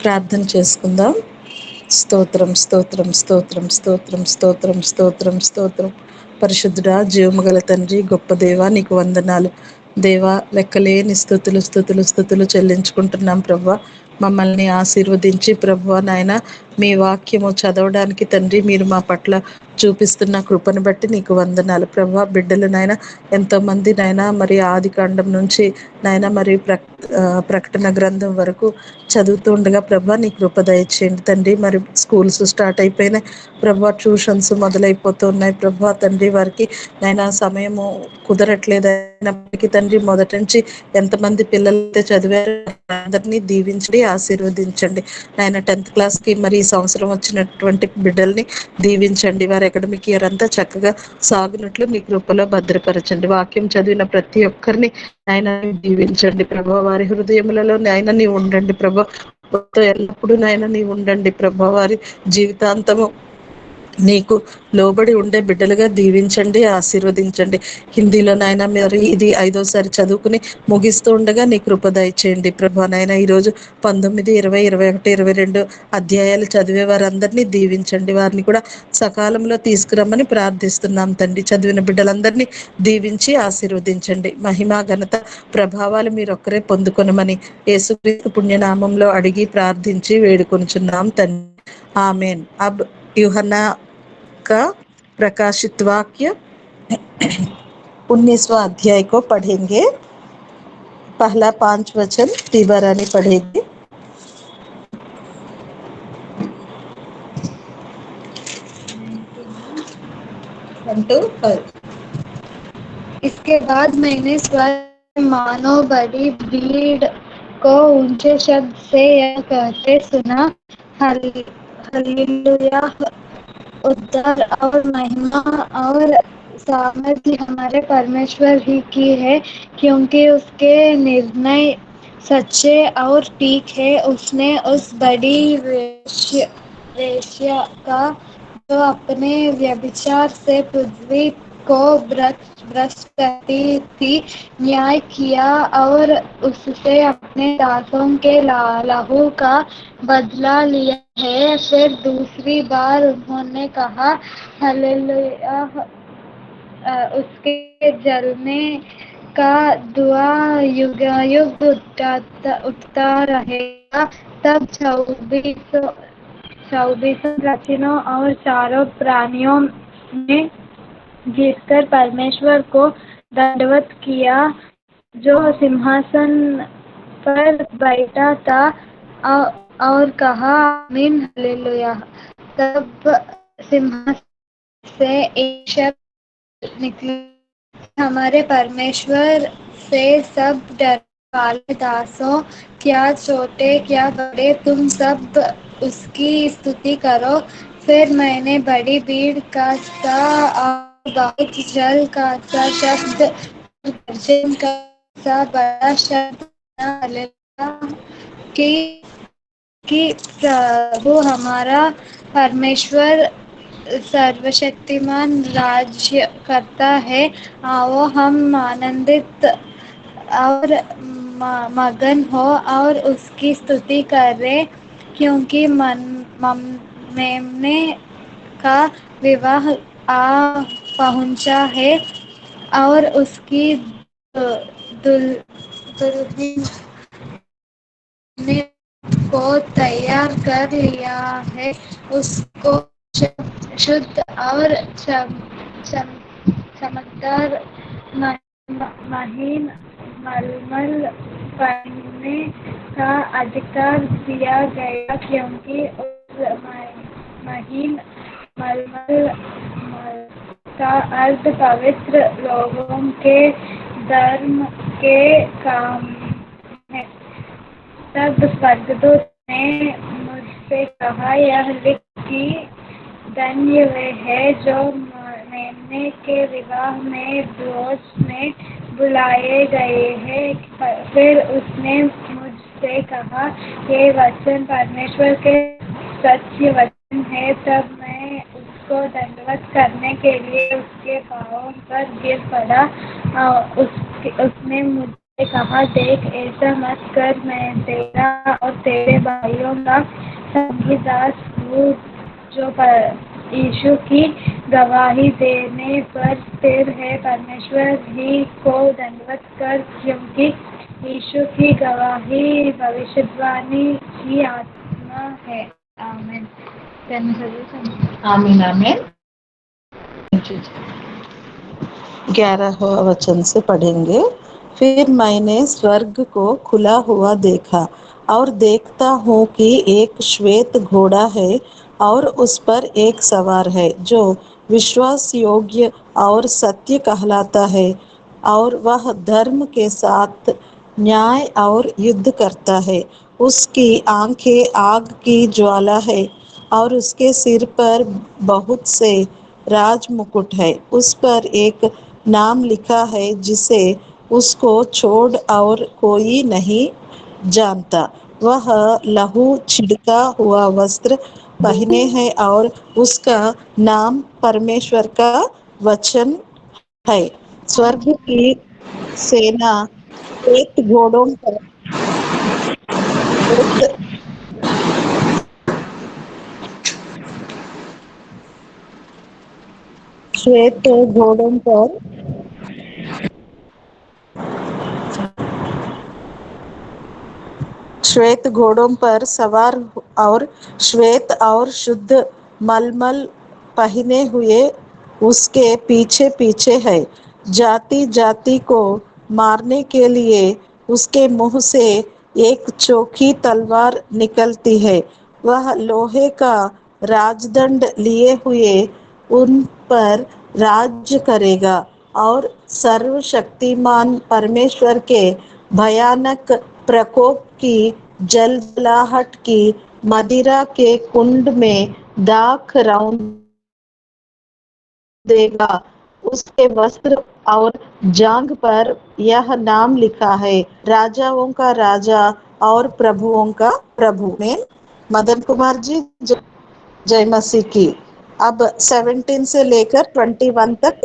ప్రార్థన చేసుకుందాం. స్తోత్రం స్తోత్రం స్తోత్రం స్తోత్రం స్తోత్రం స్తోత్రం స్తోత్రం. పరిశుద్ధుడా, జీవము గల తండ్రి, గొప్ప దేవా, నీకు వందనాలు. దేవా, లెక్కలేని స్థుతులు స్థుతులు స్థుతులు చెల్లించుకుంటున్నాం ప్రభువా. మమ్మల్ని ఆశీర్వదించి ప్రభువా నాయన, మీ వాక్యము చదవడానికి తండ్రి మీరు మా పట్ల చూపిస్తున్న కృపను బట్టి నీకు వందనాలు ప్రభువా. బిడ్డలు నాయన ఎంతోమంది నాయన మరి ఆది కాండం నుంచి నాయన మరి ప్రకటన గ్రంథం వరకు చదువుతూ ఉండగా ప్రభా నీ కృప దయచేయండి తండ్రి. మరి స్కూల్స్ స్టార్ట్ అయిపోయినాయి ప్రభా, ట్యూషన్స్ మొదలైపోతున్నాయి ప్రభా తండ్రి. వారికి నైనా సమయము కుదరట్లేదు అయినప్పటికీ తండ్రి, మొదటి నుంచి ఎంతమంది పిల్లలైతే చదివారో అందరినీ దీవించండి, ఆశీర్వదించండి నాయన. 10th క్లాస్కి మరి ఈ సంవత్సరం వచ్చినటువంటి బిడ్డల్ని దీవించండి. వారి అకాడమిక్ ఇయర్ అంతా చక్కగా సాగునట్లు మీ కృపలో భద్రపరచండి. వాక్యం చదివిన ప్రతి ఒక్కరిని ఆయన దీవించండి ప్రభా. వారి హృదయములలో నాయన నీవు ఉండండి ప్రభా. ఎల్లప్పుడూ నాయన నీవు ఉండండి ప్రభా. వారి జీవితాంతము నీకు లోబడి ఉండే బిడ్డలుగా దీవించండి, ఆశీర్వదించండి. హిందీలో నాయన మరి ఇది 5వసారి చదువుకుని ముగిస్తూ ఉండగా నీ కృప దయచేయండి ప్రభా. నాయన ఈరోజు 19, 20, 21, 22 అధ్యాయాలు చదివే వారందరినీ దీవించండి. వారిని కూడా సకాలంలో తీసుకురమ్మని ప్రార్థిస్తున్నాం తండ్రి. చదివిన బిడ్డలందరినీ దీవించి ఆశీర్వదించండి. మహిమ ఘనత ప్రభావాలు మీరు ఒక్కరే పొందుకొనమని యేసుక్రీస్తు పుణ్యనామంలో అడిగి ప్రార్థించి వేడుకొనుచున్నాం తండ్రి. आमेन। अब यूहन्ना का प्रकाशित वाक्य 19वां अध्याय को पढ़ेंगे। पहला 5 वचन तीबा रानी पढ़ेगी। इसके बाद मैंने स्वर्ग मानो बड़ी भीड़ को ऊंचे शब्द से यह कहते सुना, हालेलुया, उद्धार और महिमा और सामर्थ्य हमारे परमेश्वर ही की है, क्योंकि उसके निर्णय सच्चे और ठीक है। उसने उस बड़ी वेश्या का जो अपने व्यभिचार से पृथ्वी को भ्रष्ट करती थी न्याय किया और उससे अपने दासों के लहू का बदला लिया है। फिर दूसरी बार उन्होंने कहा, हालेलुया, उसके जलने का धुआं युग उठता रहेगा। तब 24 प्राचीनों और चारों प्राणियों ने गिरकर परमेश्वर को दंडवत किया जो सिंहासन पर बैठा था और कहा, आमीन, हालेलुया। तब सिंहासन से एक शब्द निकला, हमारे परमेश्वर से सब डरने वाले दासों, क्या छोटे क्या बड़े, तुम सब उसकी स्तुति करो। फिर मैंने बड़ी भीड़ का सा और बहुत जल का सा शब्द, गर्जन का सा बड़ा शब्द कि प्रभु हमारा परमेश्वर सर्वशक्तिमान राज्य करता है। आओ हम आनंदित और मगन हो और उसकी स्तुति करें, क्योंकि मेमने का विवाह आ पहुंचा है और उसकी दुल्हन ने को तैयार कर लिया है। उसको शुद्ध और चमकदार महीन मलमल पहनने का अधिकार दिया गया, क्योंकि उस महीन मलमल का अर्थ पवित्र लोगों के धर्म के काम है। तब स्वर्गदूत ने मुझसे कहा, यह लिख कि धन्य वे हैं जो मेमने के विवाह में भोज में बुलाए गए हैं। फिर उसने मुझसे कहा, ये वचन परमेश्वर के सच्चे वचन है। तब मैं उसको दंडवत करने के लिए उसके पांवों पर गिर पड़ा। उसने मुझे कहा, देख ऐसा मत कर, मैं तेरा और तेरे भाइयों का संगीदास हूँ जो यीशु की गवाही देने पर स्थिर है। परमेश्वर ही को धन्यवाद कर, क्योंकि यीशु की गवाही भविष्यवाणी की आत्मा है। आमीन। आमीन आमीन। 11वां वचन से पढ़ेंगे। फिर मैंने स्वर्ग को खुला हुआ देखा और देखता हूँ कि एक श्वेत घोड़ा है और उस पर एक सवार है जो विश्वास योग्य और सत्य कहलाता है, और वह धर्म के साथ न्याय और युद्ध करता है। उसकी आंखें आग की ज्वाला है और उसके सिर पर बहुत से राज मुकुट है। उस पर एक नाम लिखा है जिसे उसको छोड़ और कोई नहीं जानता। वह लहू छिड़का हुआ वस्त्र पहने है और उसका नाम परमेश्वर का वचन है। स्वर्ग की सेना श्वेत घोड़ों पर श्वेत श्वेत घोड़ों पर श्वेत घोड़ों पर सवार और श्वेत और शुद्ध मलमल पहने हुए उसके पीछे पीछे है। जाति जाति को मारने के लिए उसके मुंह से एक चोखी तलवार निकलती है। वह लोहे का राजदंड लिए हुए उन पर राज्य करेगा और सर्वशक्तिमान परमेश्वर के भयानक प्रकोप की जलजलाहट की मदिरा के कुंड में दाख रौंद देगा। उसके वस्त्र और जांघ पर यह नाम लिखा है, राजाओं का राजा और प्रभुओं का प्रभु। में मदन कुमार जी, जय मसीह की। अब 17 से लेकर 21 तक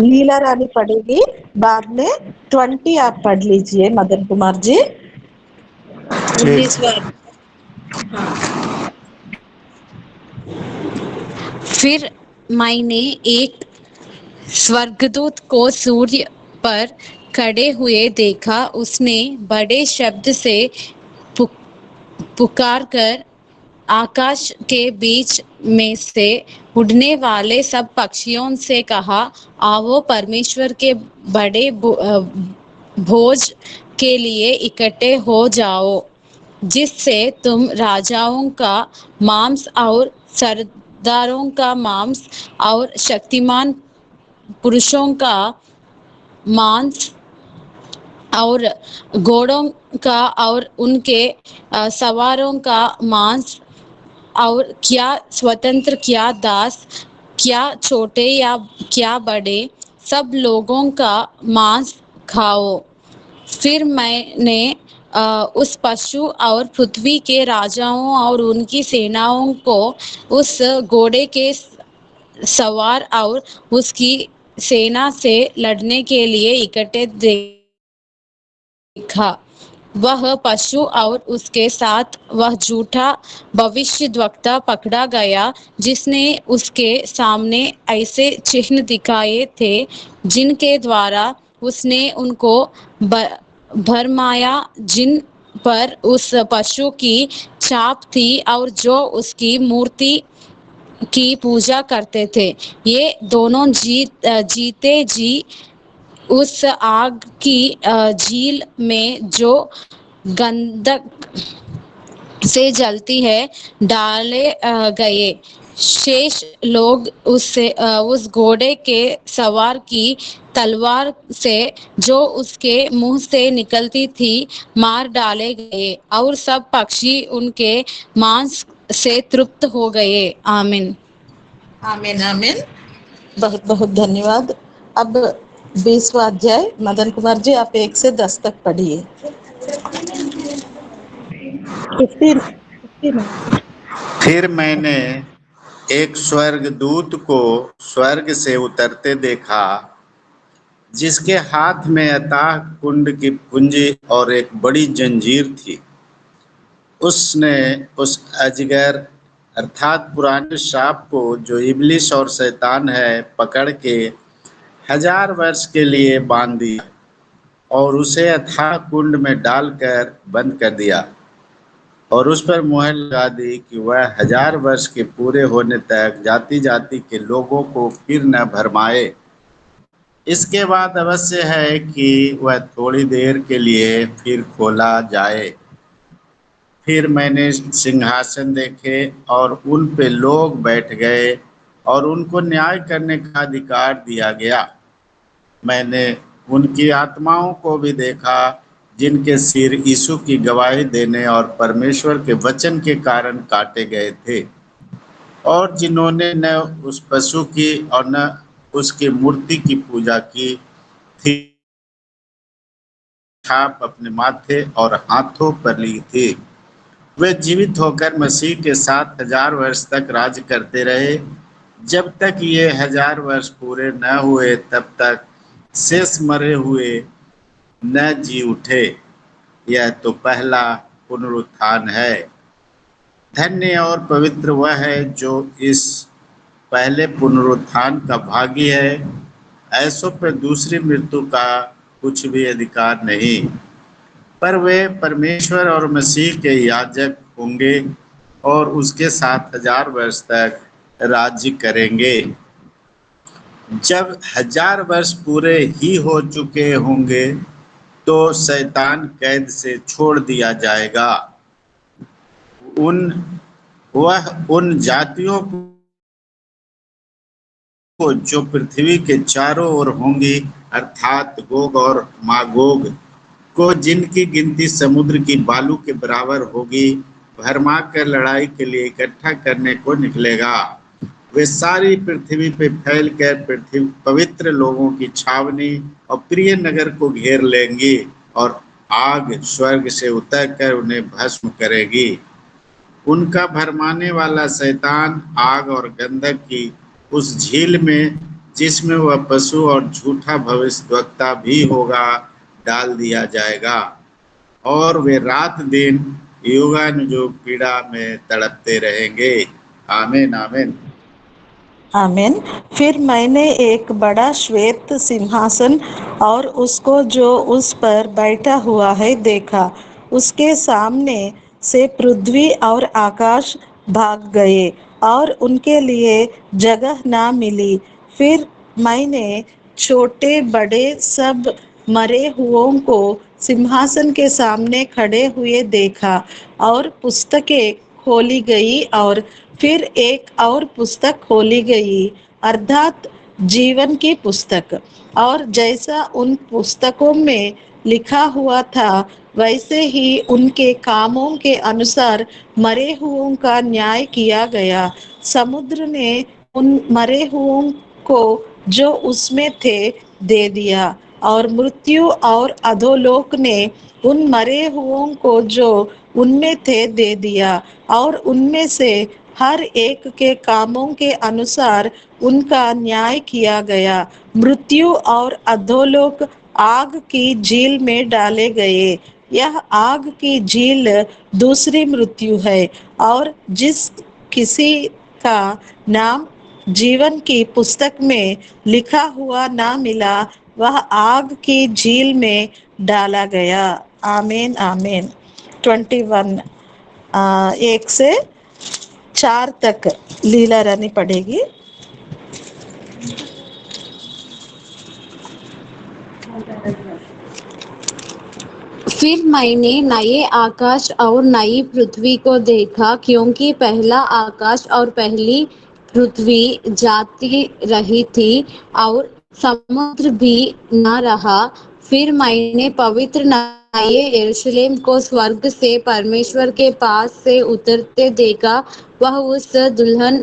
लीला रानी पढ़ेगी, बाद में 20 आप पढ़ लीजिए मदन कुमार जी। ठीक। 19वां। फिर मैंने एक स्वर्गदूत को सूर्य पर खड़े हुए देखा। उसने बड़े शब्द से पुकार कर आकाश के बीच में से उड़ने वाले सब पक्षियों से कहा, आओ परमेश्वर के बड़े भोज के लिए इकट्ठे हो जाओ, जिससे तुम राजाओं का मांस और सरदारों का मांस और शक्तिमान पुरुषों का मांस और घोड़ों का और उनके सवारों का मांस, और क्या स्वतंत्र क्या दास, क्या छोटे या क्या बड़े, सब लोगों का मांस खाओ। फिर मैंने उस पशु और पृथ्वी के राजाओं और उनकी सेनाओं को उस घोड़े के सवार और उसकी सेना से लड़ने के लिए इकट्ठे देखा। वह पशु और उसके साथ वह झूठा भविष्यद्वक्ता पकड़ा गया, जिसने उसके सामने ऐसे चिन्ह दिखाए थे जिनके द्वारा उसने उनको भरमाया, जिन पर उस पशु की छाप थी और जो उसकी मूर्ति की पूजा करते थे। ये दोनों जीते जी उस आग की झील में जो गंधक से जलती है डाले गए। शेष लोग उस घोड़े के सवार की तलवार से जो उसके मुंह से निकलती थी मार डाले गए, और सब पक्षी उनके मांस से तृप्त हो गए। आमीन। आमीन आमीन। बहुत बहुत धन्यवाद। अब 20वां अध्याय मदन कुमार जी, आप 1 से 10 तक पढ़िए। 15। फिर मैंने एक स्वर्गदूत को स्वर्ग से उतरते देखा, जिसके हाथ में अथाह कुंड की कुंजी और एक बड़ी जंजीर थी। उसने उस अजगर अर्थात पुराने सांप को, जो इब्लिस और शैतान है, पकड़ के 1000 वर्ष के लिए बांध दिया और उसे अथाह कुंड में डालकर बंद कर दिया और उस पर मुहर लगा दी कि वह 1000 वर्ष के पूरे होने तक जाति जाति के लोगों को फिर न भरमाए। इसके बाद अवश्य है कि वह थोड़ी देर के लिए फिर खोला जाए। फिर मैंने सिंहासन देखे और उन पे लोग बैठ गए और उनको न्याय करने का अधिकार दिया गया। मैंने उनकी आत्माओं को भी देखा जिनके सिर यीशु की गवाही देने और परमेश्वर के वचन के कारण काटे गए थे और जिन्होंने न उस पशु की और न उसकी मूर्ति की पूजा की थी, छाप अपने माथे और हाथों पर ली थी। वे जीवित होकर मसीह के साथ 1000 वर्ष तक राज करते रहे। जब तक ये 1000 वर्ष पूरे न हुए तब तक शेष मरे हुए न जी उठे। यह तो पहला पुनरुत्थान है। धन्य और पवित्र वह है जो इस पहले पुनरुत्थान का भागी है। ऐसों पर दूसरी मृत्यु का कुछ भी अधिकार नहीं, पर वे परमेश्वर और मसीह के याजक होंगे और उसके साथ 1000 वर्ष तक राज्य करेंगे। जब 1000 वर्ष पूरे ही हो चुके होंगे तो शैतान कैद से छोड़ दिया जाएगा। वह उन जातियों को जो पृथ्वी के चारों ओर होंगी, अर्थात गोग और मागोग को, जिनकी गिनती समुद्र की बालू के बराबर होगी, भरमा कर लड़ाई के लिए इकट्ठा करने को निकलेगा। वे सारी पृथ्वी पे फैल कर पवित्र लोगों की छावनी और प्रिय नगर को घेर लेंगी और आग स्वर्ग से उतरकर उन्हें भस्म करेगी। उनका भरमाने वाला शैतान आग और गंधक की उस झील में, जिसमें वह पशु और झूठा भविष्यद्वक्ता भी होगा, डाल दिया जाएगा और वे रात दिन युगानुयुग पीड़ा में तड़पते रहेंगे। आमीन आमीन। आमीन। फिर मैंने एक बड़ा श्वेत सिंहासन और उसको जो उस पर बैठा हुआ है देखा। उसके सामने से पृथ्वी और आकाश भाग गए और उनके लिए जगह ना मिली। फिर मैंने छोटे बड़े सब मरे हुओं को सिंहासन के सामने खड़े हुए देखा और पुस्तकें खोली गई और फिर एक और पुस्तक खोली गई, अर्थात जीवन की पुस्तक। और जैसा उन पुस्तकों में लिखा हुआ था वैसे ही उनके कामों के अनुसार मरे हुओं का न्याय किया गया। समुद्र ने उन मरे हुओं को जो उसमें थे दे दिया और मृत्यु और अधोलोक ने उन मरे हुओं को जो उनमें थे दे दिया और उनमें से हर एक के कामों के अनुसार उनका न्याय किया गया। मृत्यु और अधोलोक आग की झील में डाले गए। यह आग की झील दूसरी मृत्यु है और जिस किसी का नाम जीवन की पुस्तक में लिखा हुआ ना मिला वह आग की झील में डाला गया। आमीन आमीन। 21 1 से 4 तक लीला रानी पढ़ेगी। फिर मैंने नए आकाश और नई पृथ्वी को देखा, क्योंकि पहला आकाश और पहली पृथ्वी जाती रही थी और समुद्र भी न रहा। फिर मैंने पवित्र नए यरूशलेम को स्वर्ग से परमेश्वर के पास से उतरते देखा। वह उस दुल्हन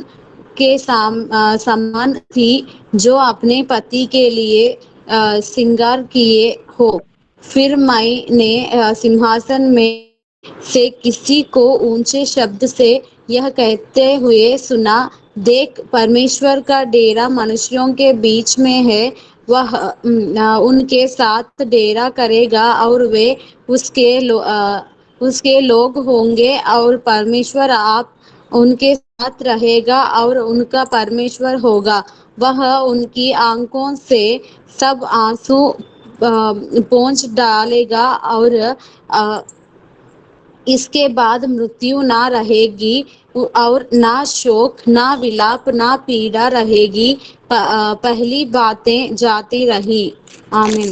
के समान थी जो अपने पति के लिए श्रृंगार किए हो। फिर मैंने सिंहासन में से किसी को ऊंचे शब्द से यह कहते हुए सुना, देख, परमेश्वर का डेरा मनुष्यों के बीच में है, वह उनके साथ डेरा करेगा और वे उसके लोग होंगे और परमेश्वर आप उनके साथ रहेगा और उनका परमेश्वर होगा। वह उनकी आंखों से सब आंसू पोंछ डालेगा और इसके बाद मृत्यु ना रहेगी और ना शोक ना विलाप ना पीड़ा रहेगी। पहली बातें जाती रही। आमीन।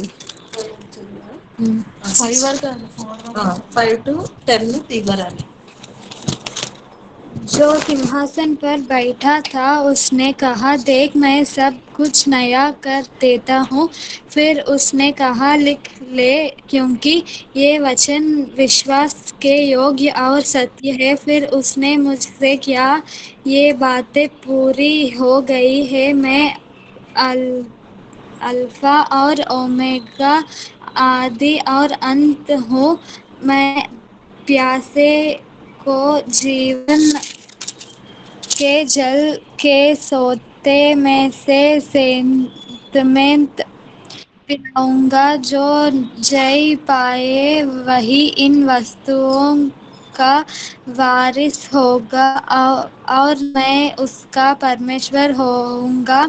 5 to 10 తీగరాని. जो सिंहासन पर बैठा था उसने कहा, देख मैं सब कुछ नया कर देता हूँ। फिर उसने कहा, लिख ले, क्योंकि ये वचन विश्वास के योग्य और सत्य है। फिर उसने मुझसे क्या, ये बातें पूरी हो गई है। मैं अल्फा और ओमेगा, आदि और अंत हूँ। मैं प्यासे को जीवन के जल के सोते में से सेंतमेंत पिलाऊंगा। जो जय पाए वही इन वस्तुओं का वारिस होगा और मैं उसका परमेश्वर होऊंगा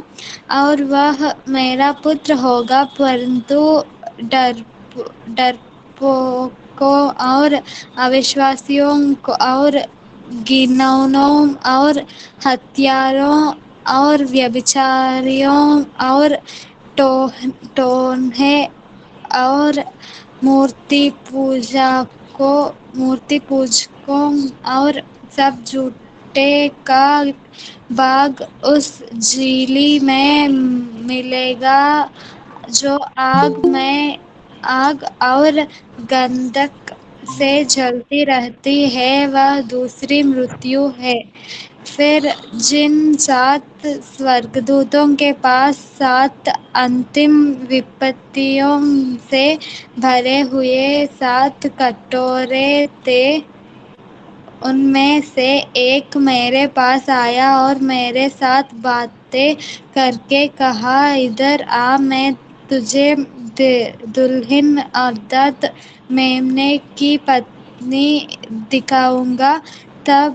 और वह मेरा पुत्र होगा। परंतु डरपोकों और अविश्वासियों को और घिनौनों और हत्यारों और व्यभिचारियों और टोन्हे और मूर्ति पूजकों और सब झूठे का भाग उस झीली में मिलेगा जो आग और गंधक से जलती रहती है। वह दूसरी मृत्यु है। फिर जिन 7 स्वर्गदूतों के पास 7 अंतिम विपत्तियों से भरे हुए 7 कटोरे थे, उनमें से एक मेरे पास आया और मेरे साथ बातें करके कहा, इधर आ, मैं तुझे दुल्हन अर्थात मेमने की पत्नी दिखाऊंगा। तब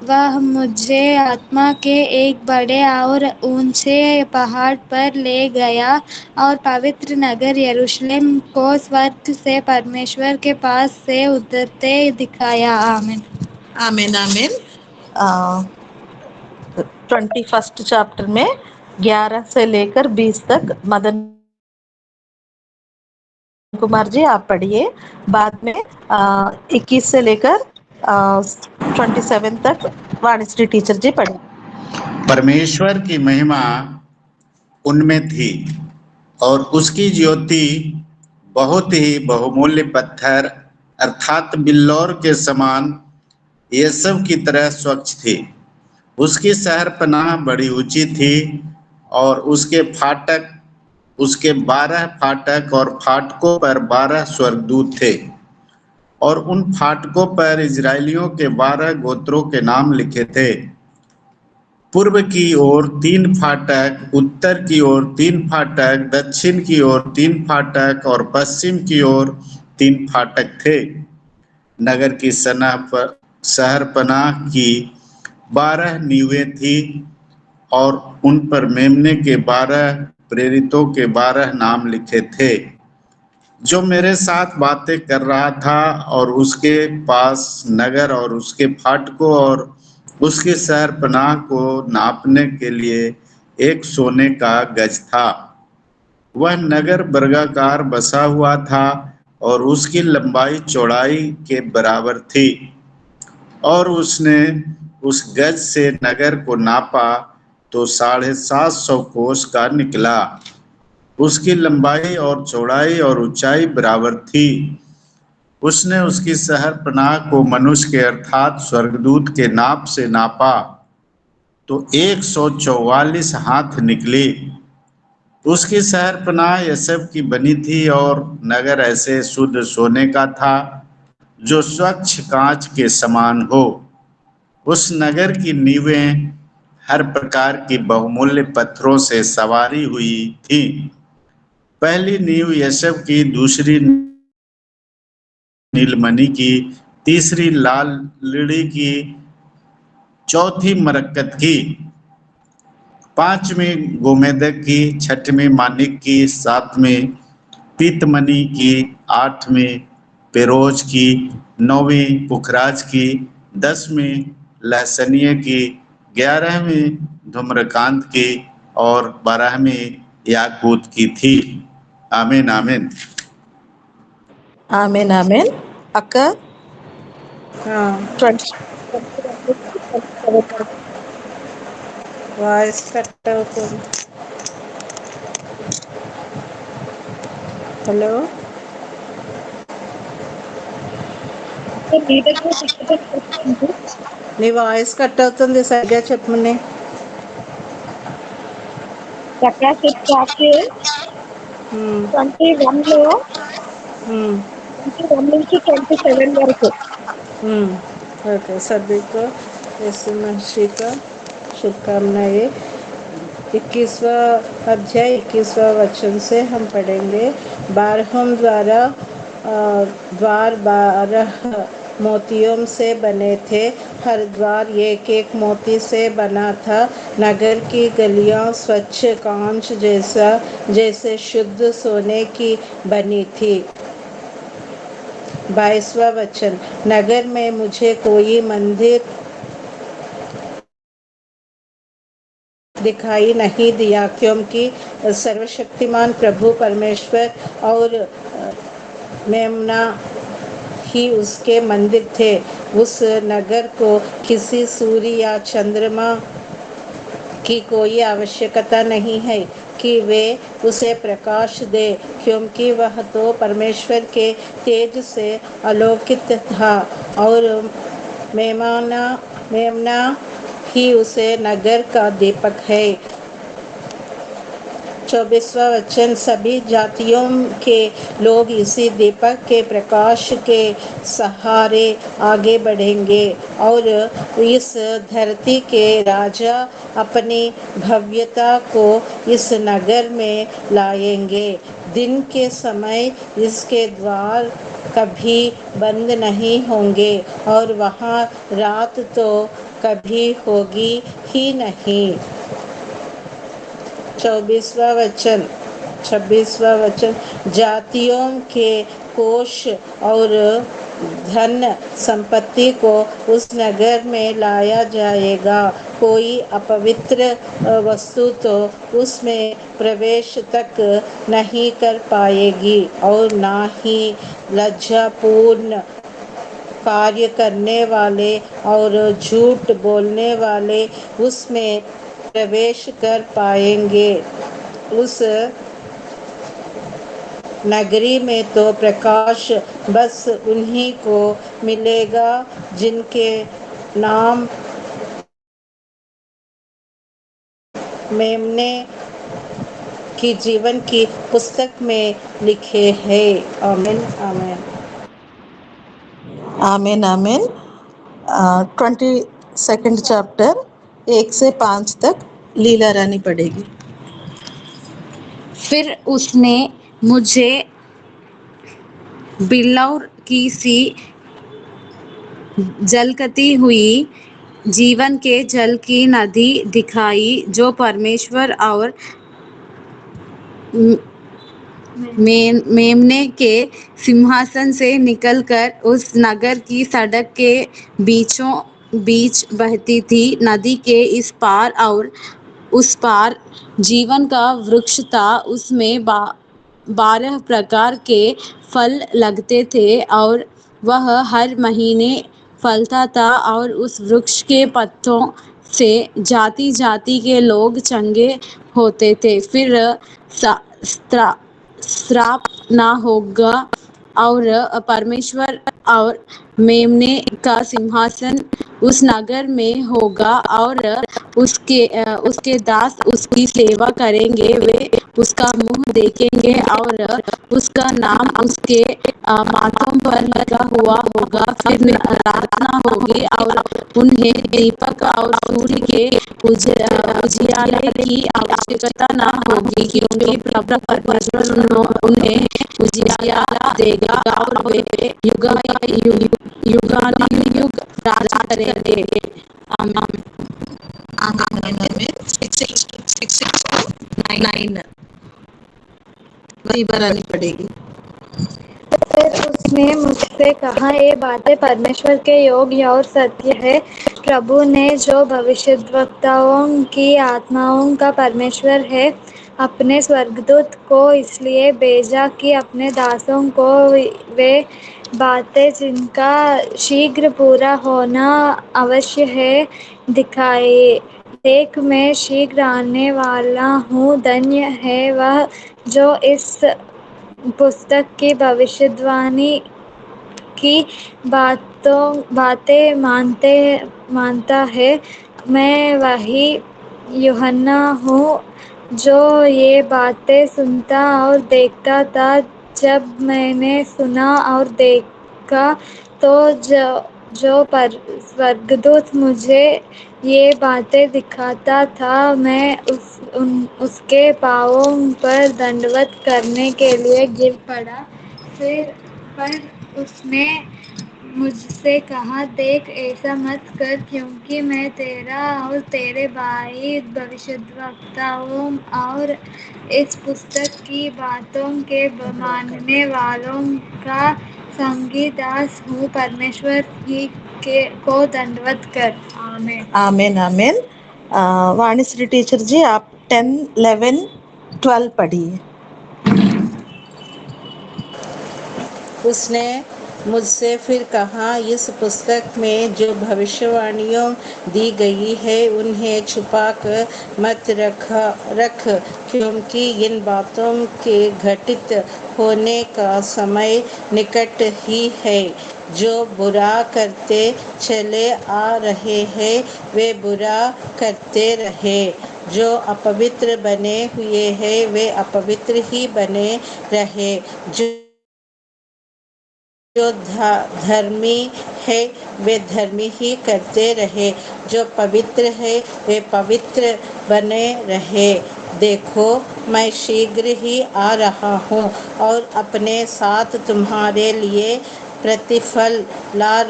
वह मुझे आत्मा के एक बड़े और ऊंचे पहाड़ पर ले गया और पवित्र नगर यरूशलेम को स्वर्ग से परमेश्वर के पास से उतरते दिखाया। आमीन। आमीन आमीन. 21st चैप्टर में 11 से लेकर 20 तक मदन कुमार जी आप पढ़िए. बाद में 21 से लेकर 27 तक वाणिश्री टीचर जी पढ़िए. परमेश्वर की महिमा उनमें थी और उसकी ज्योति बहुत ही बहुमूल्य पत्थर अर्थात बिल्लौर के समान ये सब की तरह स्वच्छ थी। उसकी शहरपनाह बड़ी ऊंची थी और उसके 12 फाटक और फाटकों पर 12 स्वर्गदूत थे और उन फाटकों पर इजरायलियों के 12 गोत्रों के नाम लिखे थे। पूर्व की ओर 3 फाटक, उत्तर की ओर 3 फाटक, दक्षिण की ओर 3 फाटक और पश्चिम की ओर 3 फाटक थे। नगर की शहरपनाह की 12 नींवें थी और उन पर मेमने के 12 प्रेरितों के 12 नाम लिखे थे। जो मेरे साथ बातें कर रहा था और उसके पास नगर और उसके फाटकों और उसकी शहरपनाह को नापने के लिए एक सोने का गज था। वह नगर वर्गाकार बसा हुआ था और उसकी लंबाई चौड़ाई के बराबर थी और उसने उस गज से नगर को नापा तो 750 कोस का निकला। उसकी लंबाई और चौड़ाई और ऊंचाई बराबर थी। उसने उसकी शहरपनाह को मनुष्य के अर्थात स्वर्गदूत के नाप से नापा तो 144 हाथ निकली। उसकी शहरपनाह यसब की बनी थी और नगर ऐसे शुद्ध सोने का था जो स्वच्छ कांच के समान हो। उस नगर की नींवें हर प्रकार की बहुमूल्य पत्थरों से सवारी हुई थी। पहली नींव यशब की, दूसरी नीलमणि की, तीसरी लाल लीड़ी की, चौथी मरकत की, पांचवीं गोमेदक की, छठवीं मानिक की, सातवीं पीतमणि की, आठवीं पेरोज की, नौवीं पुखराज की, 10वीं लहसनिया की, 11वीं धूम्रकांत की और 12वीं याकूत की थी। आमीन आमीन। Amen amen. అక్క వాయిస్ కట్ అవుతుంది. హలో, నీ వాయిస్ కట్ అవుతుంది, సరిగ్గా చెప్పమని. ప్రకాశిత్ వాక్యం 21లో 21 నుంచి 27 వరకు. ओके, सभी को यीशु मसीह का शुभकामनाएं। 21वां अध्याय 21वां वचन से हम पढ़ेंगे। 12 द्वार 12 मोतियों से बने थे। हर द्वार एक एक मोती से बना था। नगर की गलियां स्वच्छ कांच जैसे शुद्ध सोने की बनी थी। 22वां वचन, नगर में मुझे कोई मंदिर दिखाई नहीं दिया, क्योंकि सर्वशक्तिमान प्रभु परमेश्वर और मेमना ही उसके मंदिर थे। उस नगर को किसी सूर्य या चंद्रमा की कोई आवश्यकता नहीं है कि वे उसे प्रकाश दे, क्योंकि वह तो परमेश्वर के तेज से आलोकित था और मेमना ही उसे नगर का दीपक है। 24वां वचन, सभी जातियों के लोग इसी दीपक के प्रकाश के सहारे आगे बढ़ेंगे और इस धरती के राजा अपनी भव्यता को इस नगर में लाएंगे। दिन के समय इसके द्वार कभी बंद नहीं होंगे और वहाँ रात तो कभी होगी ही नहीं। 26वां वचन, जातियों के कोष और धन संपत्ति को उस नगर में लाया जाएगा। कोई अपवित्र वस्तु तो उसमें प्रवेश तक नहीं कर पाएगी और ना ही लज्जापूर्ण कार्य करने वाले और झूठ बोलने वाले उसमें प्रवेश कर पाएंगे। उस नगरी में तो प्रकाश बस उन्हीं को मिलेगा जिनके नाम मेमने की जीवन की पुस्तक में लिखे हैं। आमीन आमीन। आमीन आमीन। 22nd चैप्टर 1 से 5 तक लीला रानी पढ़ेगी। फिर उसने मुझे बिल्लौर की सी जलकती हुई जीवन के जल की नदी दिखाई, जो परमेश्वर और मेमने के सिंहासन से निकलकर उस नगर की सड़क के बीचों बीच बहती थी। नदी के इस पार और उस पार जीवन का वृक्ष था। उसमें 12 प्रकार के फल लगते थे और वह हर महीने फलता था और उस वृक्ष के पत्तों से जाति जाति के लोग चंगे होते थे। फिर श्राप ना होगा और परमेश्वर और मेमने का सिंहासन उस नगर में होगा और उसके दास उसकी सेवा करेंगे, वे उसका मुंह देखेंगे और उसका नाम उसके माथों पर लगा हुआ होगा। फिर प्रार्थना होगी और उन्हें दीपक और सूर्य के उजियाले की आवश्यकता न होगी, क्योंकि प्रभु परमेश्वर उन्हें उजियाला देगा और वे युगानुयुग राज करेंगे। आमीन। आमीन आमीन। 6:9 वही बनानी पड़ेगी। फिर उसने मुझसे कहा, ये बातें परमेश्वर के योग्य और सत्य है। प्रभु ने जो भविष्यद्वक्ताओं की आत्माओं का परमेश्वर है, अपने स्वर्गदूत को इसलिए भेजा कि अपने दासों को वे बातें जिनका शीघ्र पूरा होना अवश्य है दिखाए। देख, मैं शीघ्र आने वाला हूँ। धन्य है वह जो इस पुस्तक की भविष्यवाणी की बातें मानता है। मैं वही यूहन्ना हूँ जो ये बातें सुनता और देखता था। जब मैंने सुना और देखा तो जो स्वर्गदूत मुझे ये बातें दिखाता था, मैं उसके पाँवों पर दंडवत करने के लिए गिर पड़ा। पर उसने मुझसे कहा, देख, ऐसा मत कर, क्योंकि मैं तेरा और तेरे भाई भविष्यद्वक्ताओं और इस पुस्तक की बातों के मानने वालों का संगी दास हूँ। परमेश्वर ही को दंडवत कर। आमीन। आमीन आमीन। वाणीश्री टीचर जी, आप 10, 11, 12 पढ़िए। उसने मुझसे फिर कहा, इस पुस्तक में जो भविष्यवाणियाँ दी गई है उन्हें छुपा कर मत रख, क्योंकि इन बातों के घटित होने का समय निकट ही है। जो बुरा करते चले आ रहे हैं वे बुरा करते रहे, जो अपवित्र बने हुए हैं वे अपवित्र ही बने रहे, जो धर्मी है वे धर्मी ही करते रहे, जो पवित्र है वे पवित्र बने रहे। देखो, मैं शीघ्र ही आ रहा हूँ और अपने साथ तुम्हारे लिए प्रतिफल ला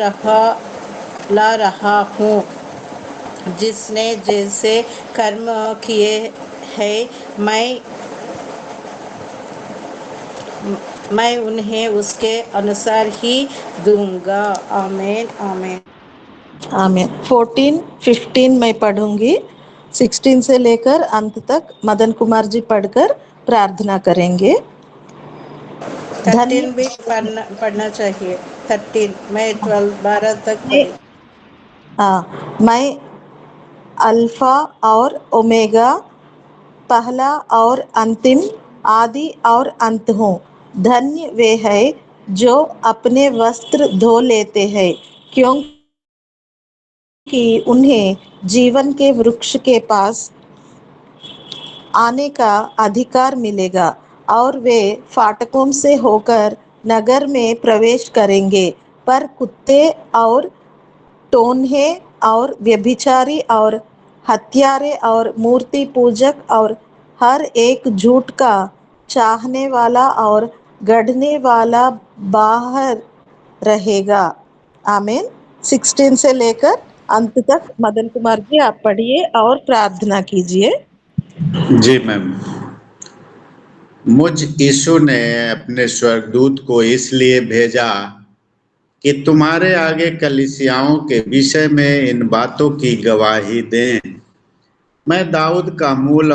रहा हूँ। जिसने जैसे कर्म किए हैं मैं उन्हें उसके अनुसार ही दूंगा। आमीन आमीन। आमीन। 14, 15 मैं पढ़ूंगी। 16 से लेकर अंत तक मदन कुमार जी पढ़कर प्रार्थना करेंगे। 13 धन्य भी पढ़ना चाहिए। 13 मैं 12 तक पढ़ी। मैं अल्फा और ओमेगा, पहला और अंतिम, आदि और अंत हूँ। धन्य वे हैं जो अपने वस्त्र धो लेते हैं, क्योंकि उन्हें जीवन के वृक्ष के पास आने का अधिकार मिलेगा और वे फाटकों से होकर नगर में प्रवेश करेंगे। पर कुत्ते और टोन्हे और व्यभिचारी और हत्यारे और मूर्ति पूजक और हर एक झूठ का चाहने वाला और गढ़ने वाला बाहर रहेगा। आमीन। 16 से लेकर अंत तक मदन कुमार जी आप पढ़िए और प्रार्थना कीजिए। जी मैम। मुझ यीशु ने अपने स्वर्गदूत को इसलिए भेजा कि तुम्हारे आगे कलीसियाओं के विषय में इन बातों की गवाही दें। मैं दाऊद का मूल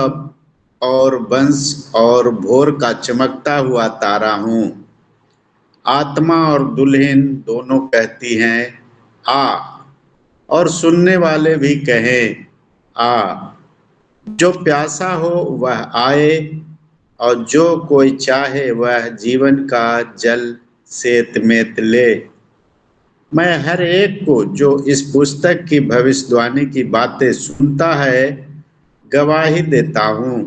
और वंश और भोर का चमकता हुआ तारा हूँ। आत्मा और दुल्हन दोनों कहती हैं, आ, और सुनने वाले भी कहें, आ। जो प्यासा हो वह आए, और जो कोई चाहे वह जीवन का जल सेत में ले। मैं हर एक को जो इस पुस्तक की भविष्यवाणी की बातें सुनता है गवाही देता हूँ।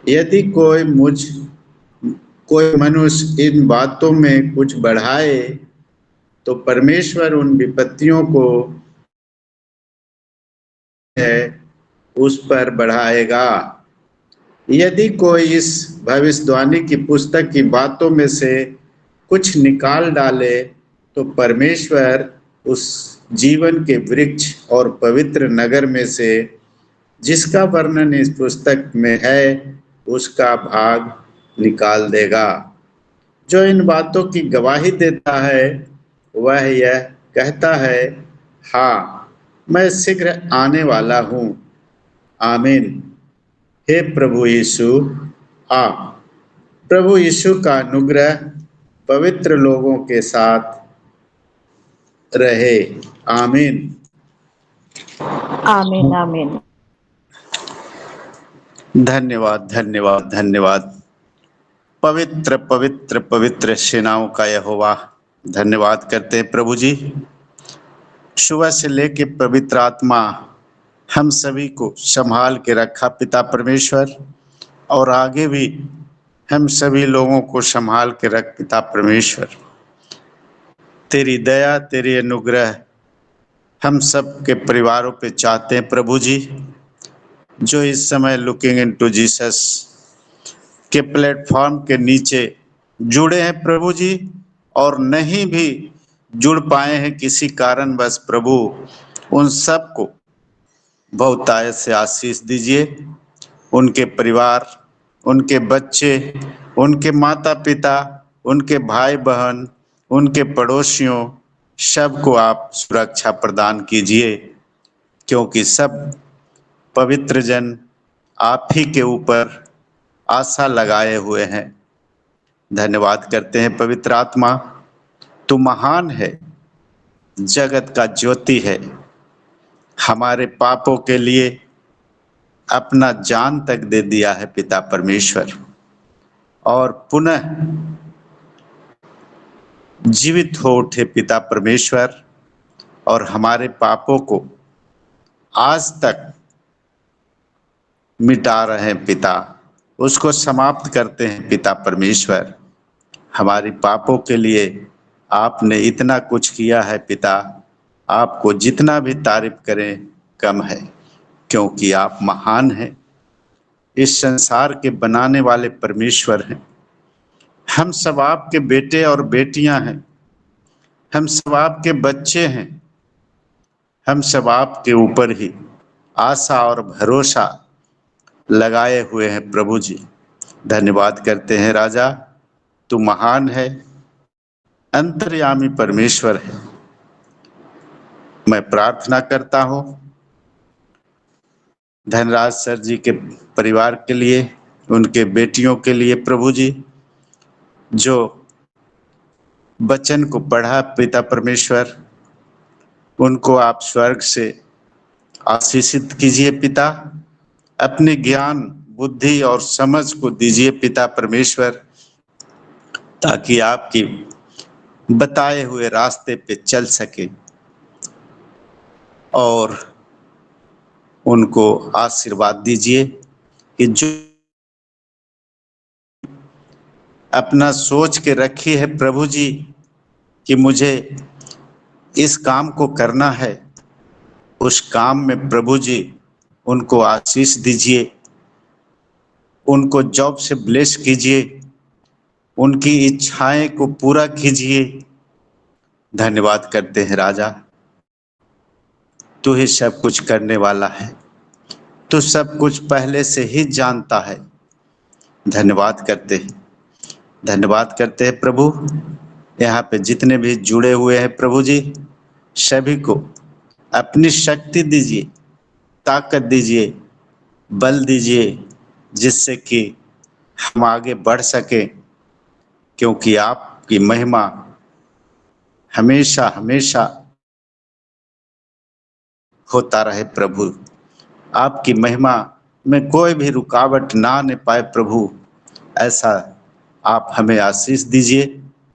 यदि कोई मनुष्य इन बातों में कुछ बढ़ाए तो परमेश्वर उन विपत्तियों को है उस पर बढ़ाएगा। यदि कोई इस भविष्यवाणी की पुस्तक की बातों में से कुछ निकाल डाले तो परमेश्वर उस जीवन के वृक्ष और पवित्र नगर में से जिसका वर्णन इस पुस्तक में है उसका भाग निकाल देगा। जो इन बातों की गवाही देता है वह यह कहता है, हाँ, मैं शीघ्र आने वाला हूँ। आमीन। हे प्रभु यीशु आ। प्रभु यीशु का अनुग्रह पवित्र लोगों के साथ रहे। आमीन। आमीन आमीन। धन्यवाद धन्यवाद धन्यवाद। पवित्र पवित्र पवित्र सेनाओं का यहोवा, धन्यवाद करते हैं प्रभु जी। सुबह से लेके पवित्र आत्मा हम सभी को संभाल के रखा पिता परमेश्वर, और आगे भी हम सभी लोगों को संभाल के रख पिता परमेश्वर। तेरी दया तेरी अनुग्रह हम सब के परिवारों पे चाहते हैं प्रभु जी, जो इस समय लुकिंग इनटू जीसस के प्लेटफॉर्म के नीचे जुड़े हैं प्रभु जी, और नहीं भी जुड़ पाए हैं किसी कारणवश प्रभु, उन सब को बहुतायत से आशीष दीजिए। उनके परिवार, उनके बच्चे, उनके माता पिता, उनके भाई बहन, उनके पड़ोसियों, सबको आप सुरक्षा प्रदान कीजिए, क्योंकि सब पवित्र जन आप ही के ऊपर आशा लगाए हुए हैं। धन्यवाद करते हैं पवित्र आत्मा, तू महान है, जगत का ज्योति है, हमारे पापों के लिए अपना जान तक दे दिया है पिता परमेश्वर, और पुनः जीवित हो उठे पिता परमेश्वर, और हमारे पापों को आज तक मिटा रहे हैं पिता, उसको समाप्त करते हैं पिता परमेश्वर। हमारी पापों के लिए आपने इतना कुछ किया है पिता, आपको जितना भी तारीफ करें कम है, क्योंकि आप महान हैं, इस संसार के बनाने वाले परमेश्वर हैं। हम सब आपके बेटे और बेटियां हैं, हम सब आपके बच्चे हैं, हम सब आपके ऊपर ही आशा और भरोसा लगाए हुए हैं प्रभु जी। धन्यवाद करते हैं राजा, तू महान है, अंतर्यामी परमेश्वर है। मैं प्रार्थना करता हूँ धनराज सर जी के परिवार के लिए, उनके बेटियों के लिए प्रभु जी, जो वचन को पढ़ा पिता परमेश्वर, उनको आप स्वर्ग से आशीषित कीजिए पिता, अपने ज्ञान बुद्धि और समझ को दीजिए पिता परमेश्वर, ताकि आपकी बताए हुए रास्ते पे चल सके, और उनको आशीर्वाद दीजिए कि जो अपना सोच के रखी है प्रभु जी कि मुझे इस काम को करना है, उस काम में प्रभु जी उनको आशीष दीजिए, उनको जॉब से ब्लेस कीजिए, उनकी इच्छाएं को पूरा कीजिए। धन्यवाद करते हैं राजा, तू ही सब कुछ करने वाला है, तू सब कुछ पहले से ही जानता है। धन्यवाद करते हैं, धन्यवाद करते हैं प्रभु। यहाँ पे जितने भी जुड़े हुए हैं प्रभु जी, सभी को अपनी शक्ति दीजिए, ताकत दीजिए, बल दीजिए, जिससे कि हम आगे बढ़ सके, क्योंकि आपकी महिमा हमेशा हमेशा होता रहे प्रभु। आपकी महिमा में कोई भी रुकावट ना आने पाए प्रभु, ऐसा आप हमें आशीष दीजिए।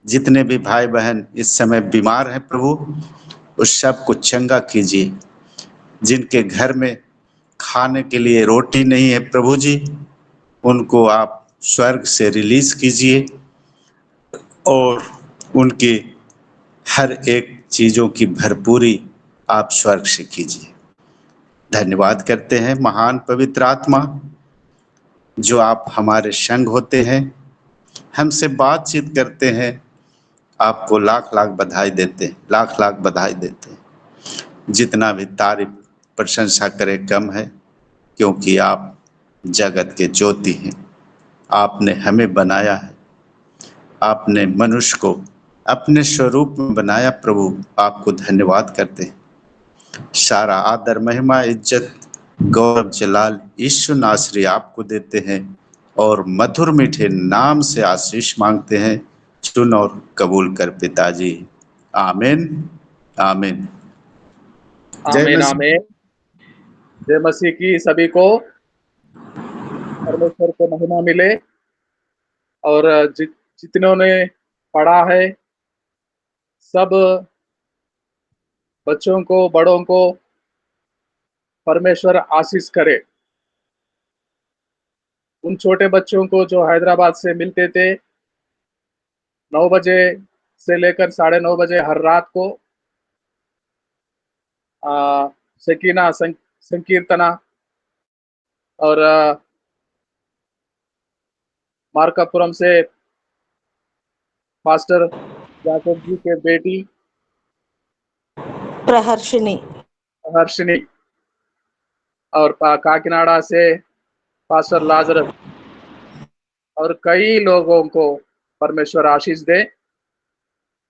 जितने भी भाई बहन इस समय बीमार हैं प्रभु, उस सब को चंगा कीजिए। जिनके घर में खाने के लिए रोटी नहीं है प्रभु जी, उनको आप स्वर्ग से रिलीज कीजिए और उनकी हर एक चीजों की भरपूरी आप स्वर्ग से कीजिए। धन्यवाद करते हैं महान पवित्र आत्मा, जो आप हमारे संग होते हैं, हमसे बातचीत करते हैं। आपको लाख लाख बधाई देते हैं, लाख लाख बधाई देते हैं। जितना भी तारीफ प्रशंसा करे कम है, क्योंकि आप जगत के ज्योति हैं। आपने हमें बनाया है, आपने मनुष्य को अपने स्वरूप में बनाया प्रभु। आपको धन्यवाद करते हैं। सारा आदर महिमा इज्जत गौरव जलाल यीशु नासरी आपको देते हैं और मधुर मीठे नाम से आशीष मांगते हैं। सुन और कबूल कर पिताजी। आमीन आमीन। जय आमीन मसीह। आमीन। जय मसीह की सभी को परमेश्वर को महिमा मिले। और जितनों ने पढ़ा है, सब बच्चों को बड़ों को परमेश्वर आशीष करे। उन छोटे बच्चों को जो हैदराबाद से मिलते थे 9 बजे से लेकर 9:30 बजे हर रात को सकीना संकीर्तना और मार्कापुरम से पास्टर याकूब जी के बेटी प्रहर्षिनी हर्षिनी और काकीनाडा से पास्टर लाजरस और कई लोगों को परमेश्वर आशीष दे।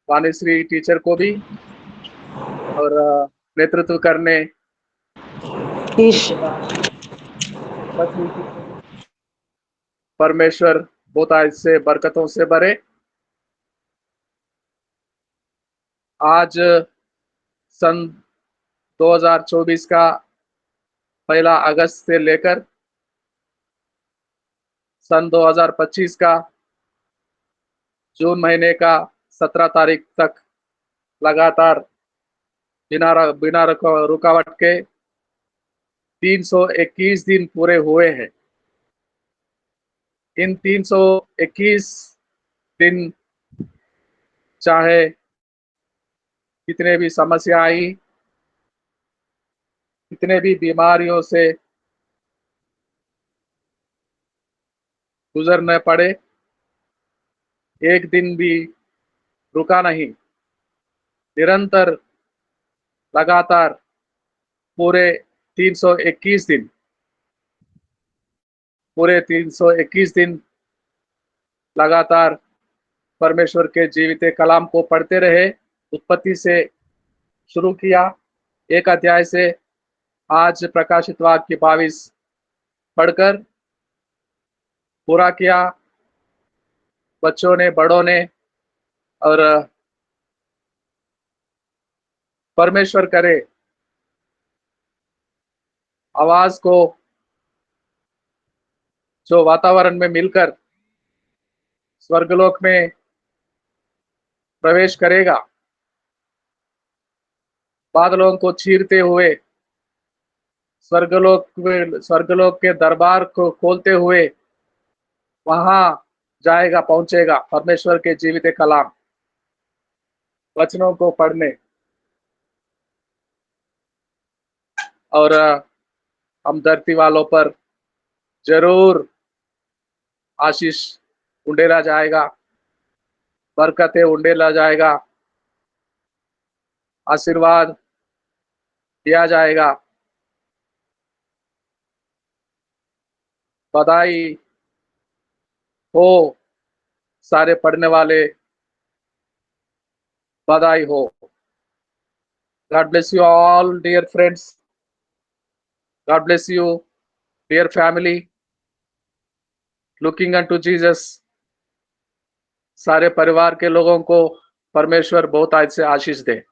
वाणीश्री टीचर को भी और नेतृत्व करने परमेश्वर बहुत से बरकतों से भरे। आज सन 2024 का 1 अगस्त से लेकर सन 2025 का जून महीने का 17 तारीख तक लगातार बिना रुकावट के 321 दिन पूरे हुए हैं। इन 321 दिन चाहे कितने भी समस्या आई, कितने भी बीमारियों से गुजरने पड़े, एक दिन भी रुका नहीं। निरंतर लगातार पूरे 321 दिन लगातार परमेश्वर के जीवित कलाम को पढ़ते रहे। उत्पत्ति से शुरू किया 1 अध्याय से आज प्रकाशित वाक्य 22 पढ़कर पूरा किया। बच्चों ने, बड़ों ने, और परमेश्वर करे आवाज को जो वातावरण में मिलकर स्वर्गलोक में प्रवेश करेगा, बादलों को चीरते हुए स्वर्गलोक के दरबार को खोलते हुए वहां जाएगा, पहुंचेगा परमेश्वर के जीवित कलाम वचनों को पढ़ने। और हम धरती वालों पर जरूर आशीष उंडेला जाएगा, बरकतें उंडेला जाएगा, आशीर्वाद दिया जाएगा। बधाई हो सारे पढ़ने वाले, बधाई हो। God bless you all, dear friends. God bless you, dear family. Looking unto Jesus. सारे परिवार के लोगों को परमेश्वर बहुत आज से आशीष दे।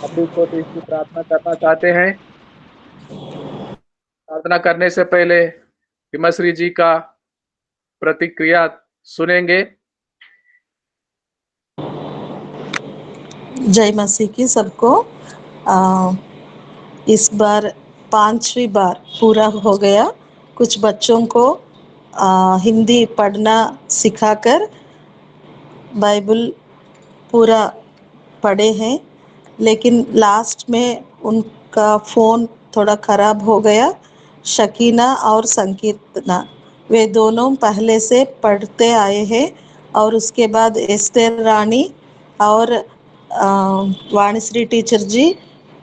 अभी छोटी सी प्रार्थना करना चाहते हैं। प्रार्थना करने से पहले हिमश्री जी का प्रतिक्रिया सुनेंगे। जय मसीह की सबको। इस बार 5वीं बार पूरा हो गया। कुछ बच्चों को हिंदी पढ़ना सिखाकर बाइबल पूरा पढ़े हैं, लेकिन लास्ट में उनका फ़ोन थोड़ा ख़राब हो गया। शकीना और संकीर्तना वे दोनों पहले से पढ़ते आए हैं, और उसके बाद एस्तेर रानी और वाणीश्री टीचर जी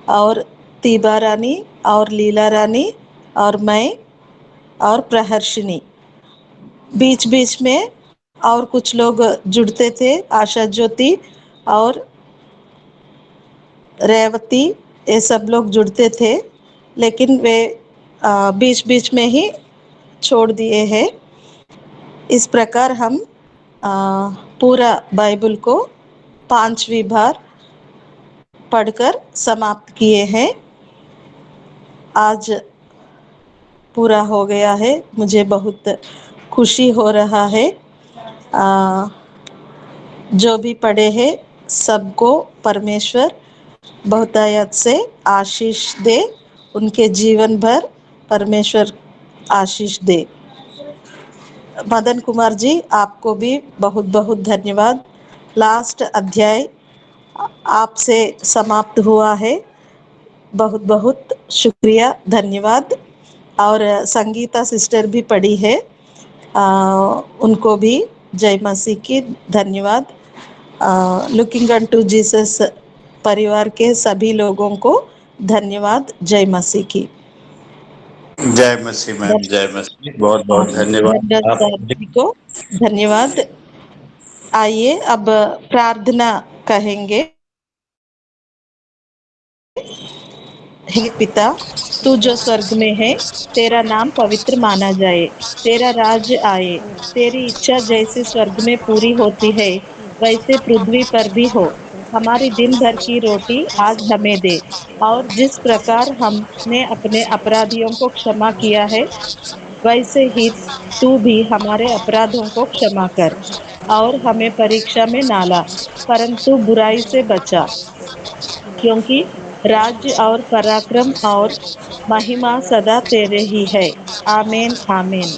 और तीबा रानी और लीला रानी और मैं और प्रहर्षिनी, बीच बीच में और कुछ लोग जुड़ते थे, आशा ज्योति और रेवती, ये सब लोग जुड़ते थे, लेकिन वे बीच बीच में ही छोड़ दिए हैं। इस प्रकार हम पूरा बाइबल को 5वीं बार पढ़कर समाप्त किए हैं। आज पूरा हो गया है, मुझे बहुत खुशी हो रहा है। जो भी पढ़े हैं सबको परमेश्वर बहुतायत से आशीष दे, उनके जीवन भर परमेश्वर आशीष दे। मदन कुमार जी, आपको भी बहुत बहुत धन्यवाद। लास्ट अध्याय आपसे समाप्त हुआ है, बहुत बहुत शुक्रिया, धन्यवाद। और संगीता सिस्टर भी पढ़ी है, उनको भी जय मसीह की धन्यवाद। लुकिंग अनटू जीसस परिवार के सभी लोगों को धन्यवाद, जय मसीह की। जय मसीह मैम, जय मसीह, बहुत बहुत धन्यवाद धन्यवाद आप। जी को, धन्यवाद। आइए अब प्रार्थना कहेंगे। हे पिता, तू जो स्वर्ग में है, तेरा नाम पवित्र माना जाए, तेरा राज्य आए, तेरी इच्छा जैसे स्वर्ग में पूरी होती है वैसे पृथ्वी पर भी हो। हमारी दिन भर की रोटी आज हमें दे, और जिस प्रकार हमने अपने अपराधियों को क्षमा किया है वैसे ही तू भी हमारे अपराधों को क्षमा कर, और हमें परीक्षा में ना ला, परंतु बुराई से बचा, क्योंकि राज्य और पराक्रम और महिमा सदा तेरे ही है। आमीन आमीन।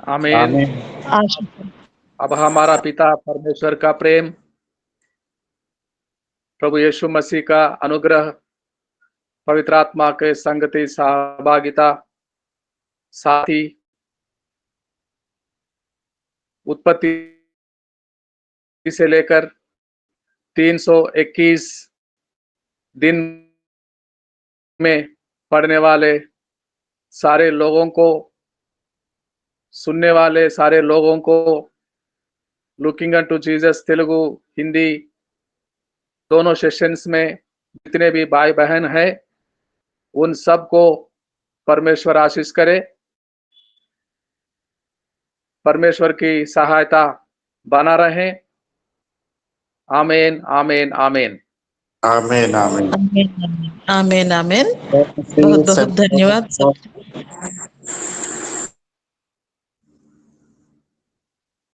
आमीन। आमीन। आशीष। अब हमारा पिता परमेश्वर का प्रेम, प्रभु यीशु मसीह का अनुग्रह, पवित्र आत्मा के संगति सहभागिता, साथी उत्पत्ति से लेकर 321 दिन में पढ़ने वाले सारे लोगों को, सुनने वाले सारे लोगों को, looking unto Jesus Telugu Hindi दोनों सेशंस में जितने भी भाई बहन हैं, उन सबको परमेश्वर आशीष करे। परमेश्वर की सहायता बना रहे। आमीन आमीन आमीन। आमीन आमीन। आमीन आमीन आमीन आमीन। जय बहुत मसीह, बहुत सभी धन्यवाद को सब।